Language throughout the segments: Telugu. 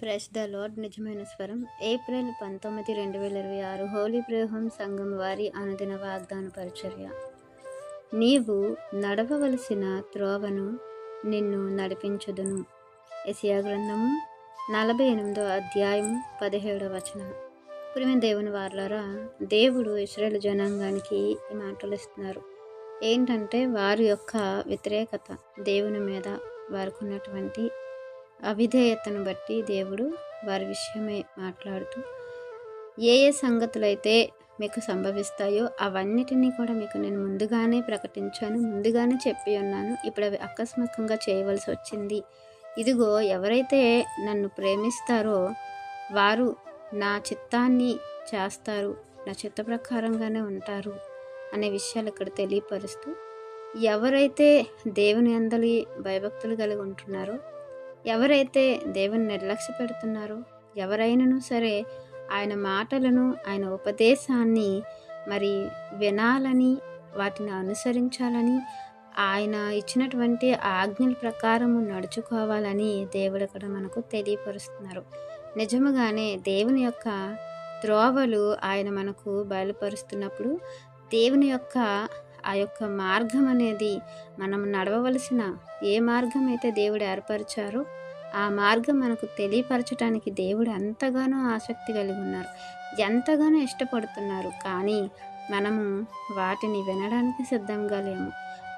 Press the lord. నిజమైన స్వరం. ఏప్రిల్ 19, 2026 హోలీ ప్రేయర్ హోమ్ సంఘం వారి అనుదిన వాగ్దాన పరిచర్య. నీవు నడవవలసిన త్రోవను నిన్ను నడిపించుదును. యెషయా గ్రంథము 48వ అధ్యాయము 17వ వచనం. ప్రియమైన దేవుని వారలారా, దేవుడు ఇశ్రాయేలు జనాంగానికి ఈ మాటలు ఇస్తున్నారు. ఏంటంటే వారి యొక్క వ్యతిరేకత దేవుని మీద, వారికి ఉన్నటువంటి అవిధేయతను బట్టి దేవుడు వారి విషయమై మాట్లాడుతూ ఏ సంగతులైతే మీకు సంభవిస్తాయో అవన్నిటినీ కూడా మీకు నేను ముందుగానే ప్రకటించాను, ముందుగానే చెప్పి ఉన్నాను. ఇప్పుడు అవి ఆకస్మికంగా చేయవలసి వచ్చింది. ఇదిగో, ఎవరైతే నన్ను ప్రేమిస్తారో వారు నా చిత్తాన్ని చేస్తారు, నా చిత్త ప్రకారంగానే ఉంటారు అనే విషయాలు ఇక్కడ తెలియపరుస్తూ, ఎవరైతే దేవుని యందలి భయభక్తులు కలిగి ఉంటున్నారో, ఎవరైతే దేవుని నిర్లక్ష్య పెడుతున్నారో, ఎవరైనాను సరే ఆయన మాటలను, ఆయన ఉపదేశాన్ని మరి వినాలని, వాటిని అనుసరించాలని, ఆయన ఇచ్చినటువంటి ఆజ్ఞల ప్రకారము నడుచుకోవాలని దేవుడు ఇక్కడ మనకు తెలియపరుస్తున్నారు. నిజముగానే దేవుని యొక్క త్రోవలు ఆయన మనకు బయలుపరుస్తున్నప్పుడు, దేవుని యొక్క ఆ యొక్క మార్గం అనేది మనం నడవవలసిన ఏ మార్గం అయితే దేవుడు ఏర్పరిచారో ఆ మార్గం మనకు తెలియపరచడానికి దేవుడు ఎంతగానో ఆసక్తి కలిగి ఉన్నారు, ఎంతగానో ఇష్టపడుతున్నారు. కానీ మనము వాటిని వినడానికి సిద్ధంగా లేము,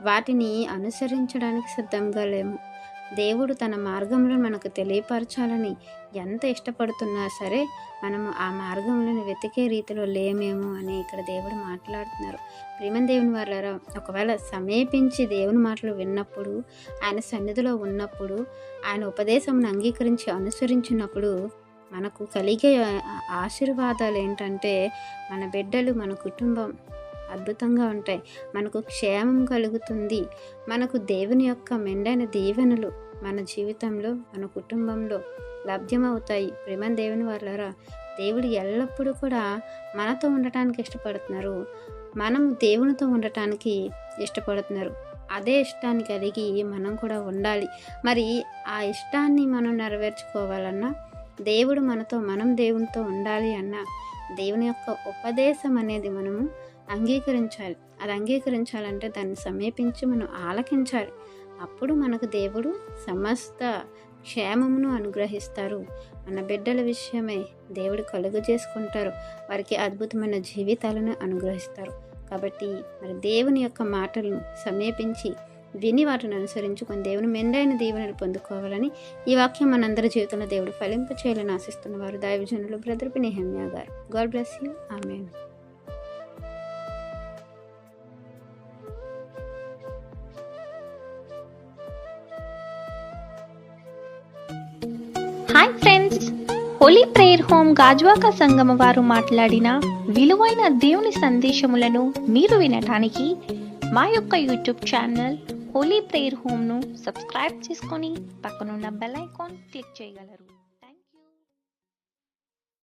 వాటిని అనుసరించడానికి సిద్ధంగా లేము. దేవుడు తన మార్గంలో మనకు తెలియపరచాలని ఎంత ఇష్టపడుతున్నా సరే మనము ఆ మార్గంలో వెతికే రీతిలో లేమేమో అని ఇక్కడ దేవుడు మాట్లాడుతున్నారు. ప్రియమైన దేవుని వారలారా, ఒకవేళ సమీపించి దేవుని మాటలు విన్నప్పుడు, ఆయన సన్నిధిలో ఉన్నప్పుడు, ఆయన ఉపదేశమును అంగీకరించి అనుసరించినప్పుడు మనకు కలిగే ఆశీర్వాదాలు ఏంటంటే, మన బిడ్డలు, మన కుటుంబం అద్భుతంగా ఉంటాయి. మనకు క్షేమం కలుగుతుంది. మనకు దేవుని యొక్క మెండైన దీవెనలు మన జీవితంలో, మన కుటుంబంలో లభ్యమవుతాయి. ప్రియమైన దేవుని వారలారా, దేవుడు ఎల్లప్పుడూ కూడా మనతో ఉండటానికి ఇష్టపడుతున్నారు, మనం దేవునితో ఉండటానికి ఇష్టపడుతున్నారు. అదే ఇష్టాన్ని కలిగి మనం కూడా ఉండాలి. మరి ఆ ఇష్టాన్ని మనం నెరవేర్చుకోవాలన్నా, దేవుడు మనతో, మనం దేవునితో ఉండాలి అన్నా, దేవుని యొక్క ఉపదేశం అనేది మనము అంగీకరించాలి. అది అంగీకరించాలంటే దాన్ని సమీపించి మనం ఆలకించాలి. అప్పుడు మనకు దేవుడు సమస్త క్షేమమును అనుగ్రహిస్తారు. మన బిడ్డల విషయమై దేవుడు కలుగు చేసుకుంటారు, వారికి అద్భుతమైన జీవితాలను అనుగ్రహిస్తారు. కాబట్టి మరి దేవుని యొక్క మాటలను సమీపించి విని వాటిని అనుసరించుకొని దేవుని మెండైన దీవెనలు పొందుకోవాలని ఈ వాక్యం మనందరి జీవితంలో దేవుడు ఫలింప చేయాలని ఆశిస్తున్నవారు దైవజనులు బ్రదర్ నెహెమ్యా గారు. God bless you. Amen. Hi friends, Holi prayer home Gajuwaka సంగమ వారు మాట్లాడిన విలువైన దేవుని సందేశములను మీరు వినటానికి మా యొక్క యూట్యూబ్ ఛానల్ హోలీ ప్రేయర్ హోమ్ను సబ్స్క్రైబ్ చేసుకొని పక్కనున్న బెల్ ఐకాన్ క్లిక్ చేయగలరు.